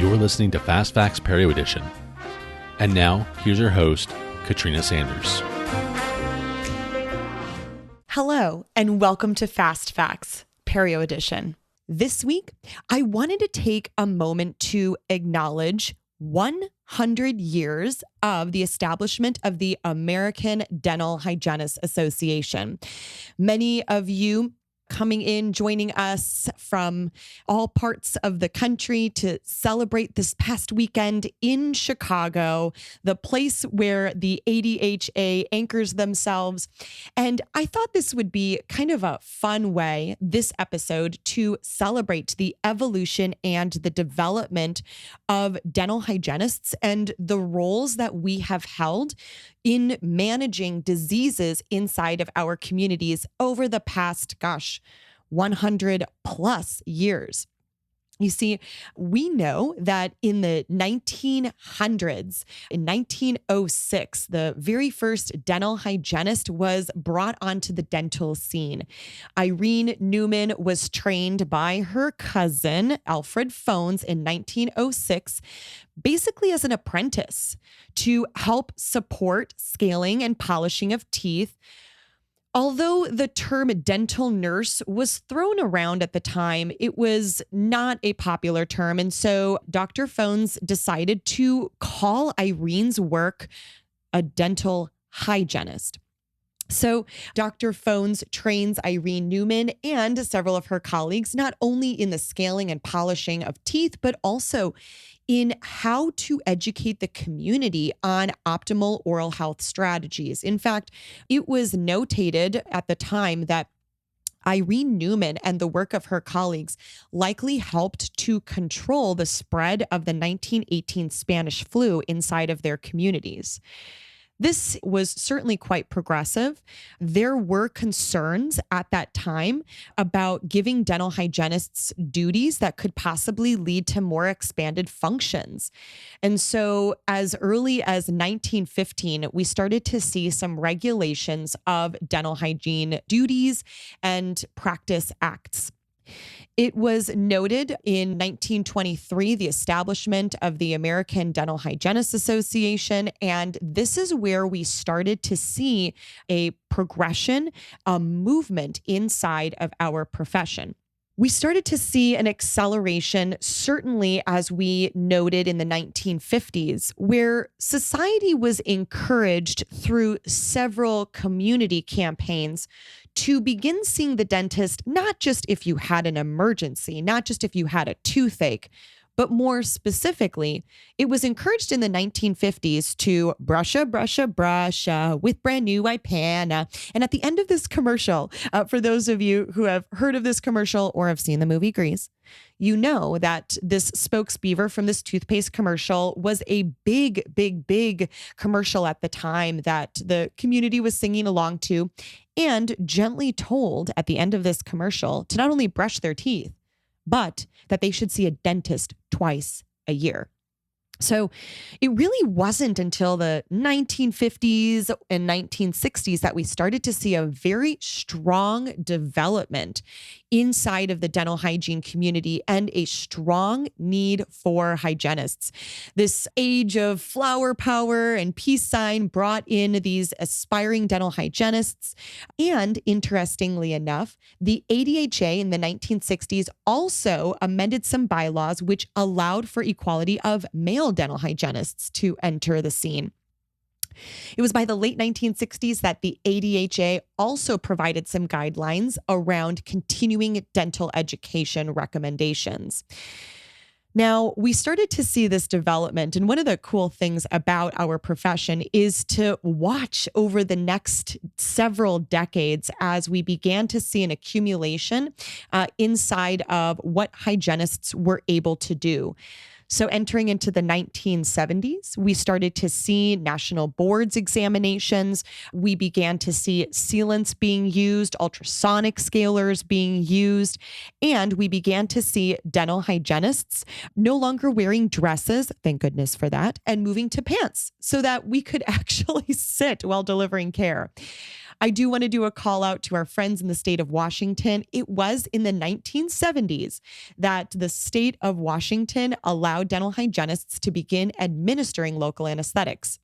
You're listening to Fast Facts Perio Edition. And now, here's your host, Katrina Sanders. Hello, and welcome to Fast Facts Perio Edition. This week, I wanted to take a moment to acknowledge 100 years of the establishment of the American Dental Hygienists Association. Many of you coming in, joining us from all parts of the country to celebrate this past weekend in Chicago, the place where the ADHA anchors themselves. And I thought this would be kind of a fun way, this episode, to celebrate the evolution and the development of dental hygienists and the roles that we have held in managing diseases inside of our communities over the past, 100 plus years. You see, we know that in the 1900s, in 1906, the very first dental hygienist was brought onto the dental scene. Irene Newman was trained by her cousin, Alfred Phones, in 1906, basically as an apprentice to help support scaling and polishing of teeth. Although the term dental nurse was thrown around at the time, it was not a popular term. And so Dr. Phones decided to call Irene's work a dental hygienist. So Dr. Phones trains Irene Newman and several of her colleagues, not only in the scaling and polishing of teeth, but also in how to educate the community on optimal oral health strategies. In fact, it was notated at the time that Irene Newman and the work of her colleagues likely helped to control the spread of the 1918 Spanish flu inside of their communities. This was certainly quite progressive. There were concerns at that time about giving dental hygienists duties that could possibly lead to more expanded functions. And so as early as 1915, we started to see some regulations of dental hygiene duties and practice acts. It was noted in 1923, the establishment of the American Dental Hygienists Association, and this is where we started to see a progression, a movement inside of our profession. We started to see an acceleration, certainly as we noted in the 1950s, where society was encouraged through several community campaigns to begin seeing the dentist, not just if you had an emergency, not just if you had a toothache, but more specifically, it was encouraged in the 1950s to brush with brand new Ipana. And at the end of this commercial, for those of you who have heard of this commercial or have seen the movie Grease, you know that this spokes beaver from this toothpaste commercial was a big commercial at the time that the community was singing along to and gently told at the end of this commercial to not only brush their teeth, but that they should see a dentist twice a year. So it really wasn't until the 1950s and 1960s that we started to see a very strong development inside of the dental hygiene community and a strong need for hygienists. This age of flower power and peace sign brought in these aspiring dental hygienists. And interestingly enough, the ADHA in the 1960s also amended some bylaws which allowed for equality of male dental hygienists to enter the scene. It was by the late 1960s that the ADHA also provided some guidelines around continuing dental education recommendations. Now, we started to see this development, and one of the cool things about our profession is to watch over the next several decades as we began to see an accumulation inside of what hygienists were able to do. So entering into the 1970s, we started to see national boards examinations. We began to see sealants being used, ultrasonic scalers being used, and we began to see dental hygienists no longer wearing dresses, thank goodness for that, and moving to pants so that we could actually sit while delivering care. I do want to do a call out to our friends in the state of Washington. It was in the 1970s that the state of Washington allowed dental hygienists to begin administering local anesthetics.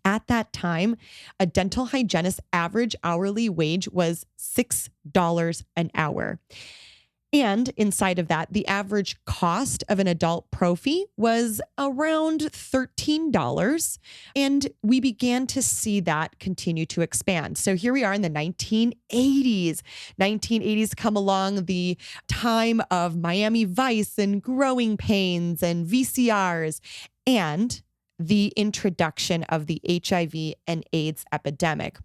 At that time, a dental hygienist's average hourly wage was $6 an hour. And inside of that, the average cost of an adult prophy was around $13. And we began to see that continue to expand. So here we are in the 1980s. 1980s come along, the time of Miami Vice and Growing Pains and VCRs, and the introduction of the HIV and AIDS epidemic,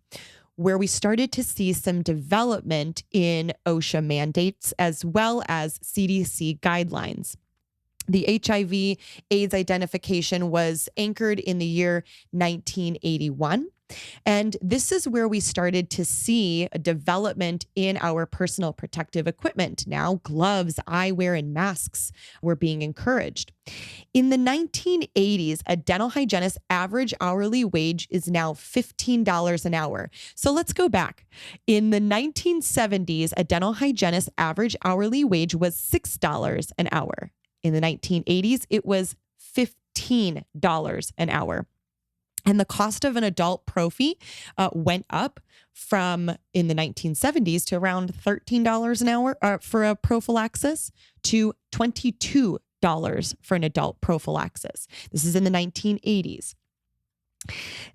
where we started to see some development in OSHA mandates as well as CDC guidelines. The HIV AIDS identification was anchored in the year 1981. And this is where we started to see a development in our personal protective equipment. Now, gloves, eyewear, and masks were being encouraged. In the 1980s, a dental hygienist's average hourly wage is now $15 an hour. So let's go back. In the 1970s, a dental hygienist's average hourly wage was $6 an hour. In the 1980s, it was $15 an hour. And the cost of an adult prophy went up from in the 1970s to around $13 an hour for a prophylaxis to $22 for an adult prophylaxis. This is in the 1980s.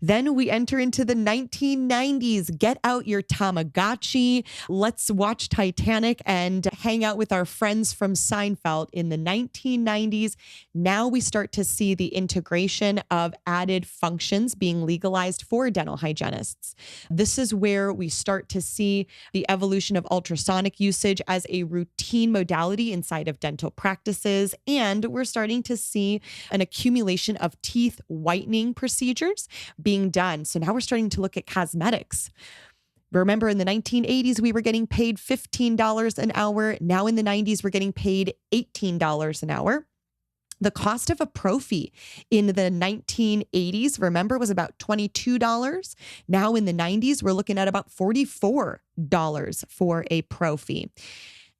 Then we enter into the 1990s. Get out your Tamagotchi. Let's watch Titanic and hang out with our friends from Seinfeld in the 1990s. Now we start to see the integration of added functions being legalized for dental hygienists. This is where we start to see the evolution of ultrasonic usage as a routine modality inside of dental practices. And we're starting to see an accumulation of teeth whitening procedures being done. So now we're starting to look at cosmetics. Remember, in the 1980s, we were getting paid $15 an hour. Now in the 90s, we're getting paid $18 an hour. The cost of a prophy in the 1980s, remember, was about $22. Now in the 90s, we're looking at about $44 for a prophy.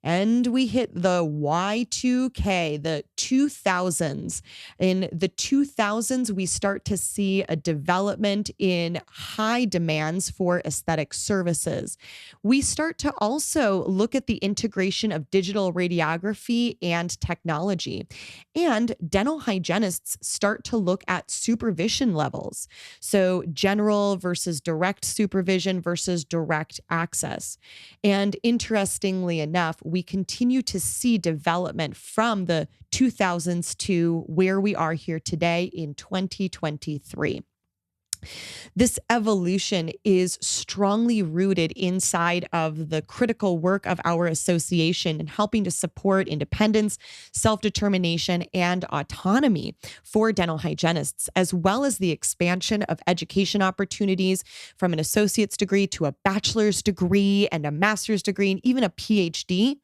And we hit the Y2K, the 2000s. In the 2000s, we start to see a development in high demands for aesthetic services. We start to also look at the integration of digital radiography and technology. And dental hygienists start to look at supervision levels. So general versus direct supervision versus direct access. And interestingly enough, we continue to see development from the 2000s to where we are here today in 2023. This evolution is strongly rooted inside of the critical work of our association in helping to support independence, self-determination, and autonomy for dental hygienists, as well as the expansion of education opportunities from an associate's degree to a bachelor's degree and a master's degree and even a PhD,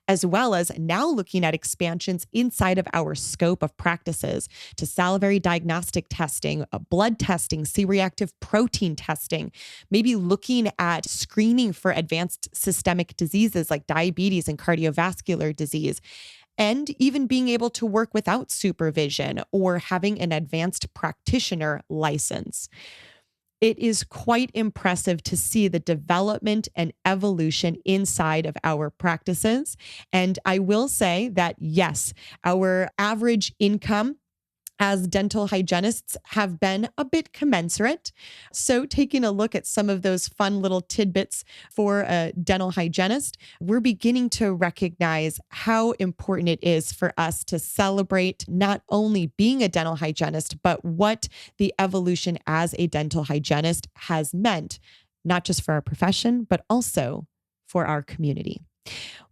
as well as now looking at expansions inside of our scope of practices to salivary diagnostic testing, blood testing, C-reactive protein testing, maybe looking at screening for advanced systemic diseases like diabetes and cardiovascular disease, and even being able to work without supervision or having an advanced practitioner license. It is quite impressive to see the development and evolution inside of our practices. And I will say that, yes, our average income as dental hygienists have been a bit commensurate. So taking a look at some of those fun little tidbits for a dental hygienist, we're beginning to recognize how important it is for us to celebrate not only being a dental hygienist, but what the evolution as a dental hygienist has meant, not just for our profession, but also for our community.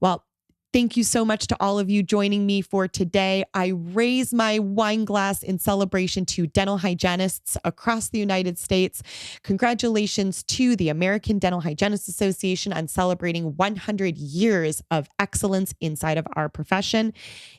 Well, thank you so much to all of you joining me for today. I raise my wine glass in celebration to dental hygienists across the United States. Congratulations to the American Dental Hygienists Association on celebrating 100 years of excellence inside of our profession.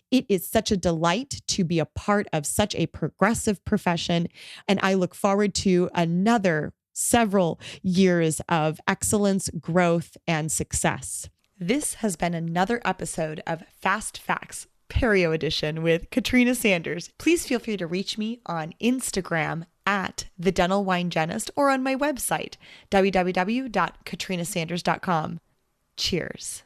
It is such a delight to be a part of such a progressive profession, and I look forward to another several years of excellence, growth, and success. This has been another episode of Fast Facts, Perio Edition with Katrina Sanders. Please feel free to reach me on Instagram at The Dental Hygienist or on my website, www.katrinasanders.com. Cheers.